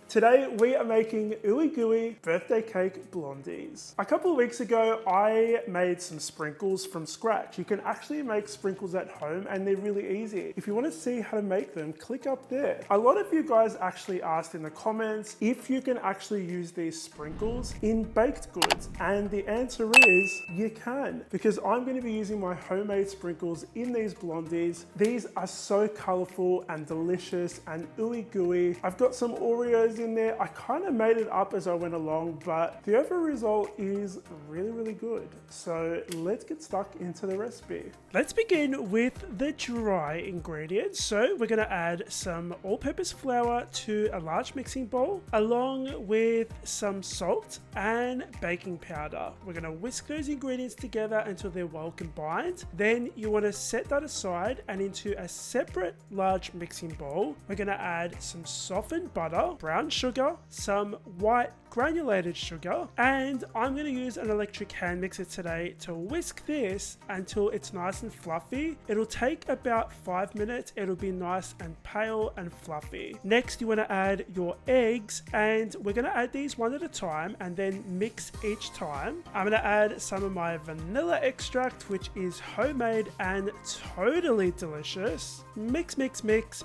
Today we are making ooey gooey birthday cake blondies. A couple of weeks ago I made some sprinkles from scratch. You can actually make sprinkles at home and they're really easy. If you want to see how to make them, click up there. A lot of you guys actually asked in the comments if you can actually use these sprinkles in baked goods, and the answer is you can, because I'm going to be using my homemade sprinkles in these blondies. These are so colorful and delicious and ooey gooey. I've got some Oreos in there. I kind of made it up as I went along, but the overall result is really good. So let's get stuck into the recipe. Let's begin with the dry ingredients. So we're going to add some all-purpose flour to a large mixing bowl, along with some salt and baking powder. We're going to whisk those ingredients together until they're well combined. Then you want to set that aside, and into a separate large mixing bowl, we're going to add some softened butter, brown sugar, some white granulated sugar, and I'm going to use an electric hand mixer today to whisk this until it's nice and fluffy. It'll take about 5 minutes. It'll be nice and pale and fluffy. Next, you want to add your eggs, and we're going to add these one at a time and then mix each time. I'm going to add some of my vanilla extract, which is homemade and totally delicious. Mix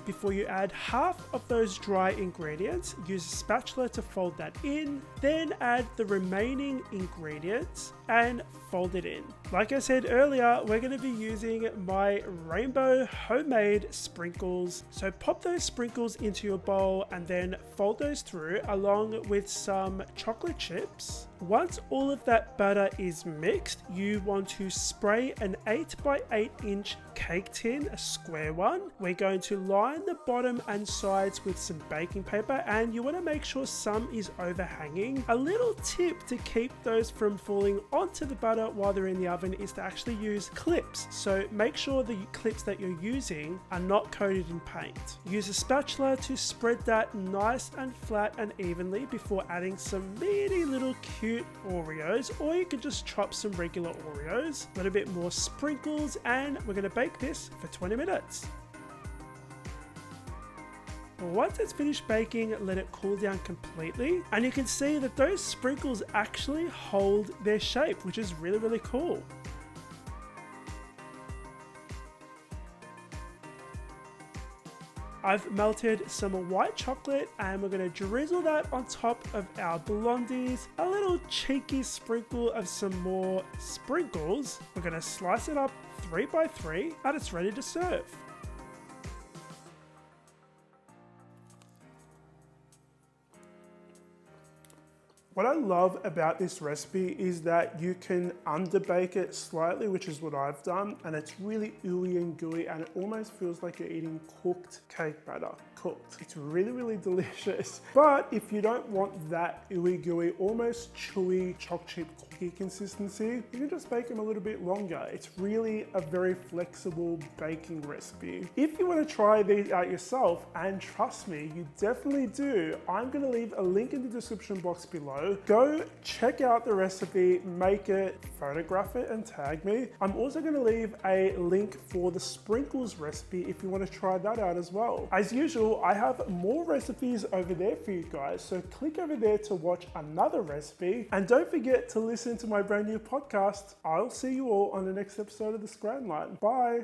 before you add half of those dry ingredients. Use a spatula to fold that in, then add the remaining ingredients and fold it in. Like I said earlier, we're going to be using my rainbow homemade sprinkles. So pop those sprinkles into your bowl and then fold those through along with some chocolate chips. Once all of that batter is mixed, you want to spray an 8 by 8 inch cake tin, a square one. We're going to line the bottom and sides with some baking paper, and you want to make sure some is overhanging. A little tip to keep those from falling onto the butter while they're in the oven is to actually use clips. So make sure the clips that you're using are not coated in paint. Use a spatula to spread that nice and flat and evenly before adding some meaty little cute Oreos, or you can just chop some regular Oreos, a little bit more sprinkles, and we're going to bake this for 20 minutes. Once it's finished baking, let it cool down completely, and you can see that those sprinkles actually hold their shape, which is really cool. I've melted some white chocolate and we're going to drizzle that on top of our blondies. A little cheeky sprinkle of some more sprinkles. We're going to slice it up 3 by 3 and it's ready to serve. What I love about this recipe is that you can underbake it slightly, which is what I've done, and it's really ooey and gooey, and it almost feels like you're eating cooked cake batter. Cooked. It's really delicious. But if you don't want that ooey gooey, almost chewy choc chip cookie consistency, you can just bake them a little bit longer. It's really a very flexible baking recipe. If you want to try these out yourself, and trust me, you definitely do, I'm going to leave a link in the description box below. Go check out the recipe, make it, photograph it, and tag me. I'm also going to leave a link for the sprinkles recipe if you want to try that out as well. As usual, I have more recipes over there for you guys, so click over there to watch another recipe, and don't forget to listen to my brand new podcast. I'll see you all on the next episode of the Scran Line. Bye!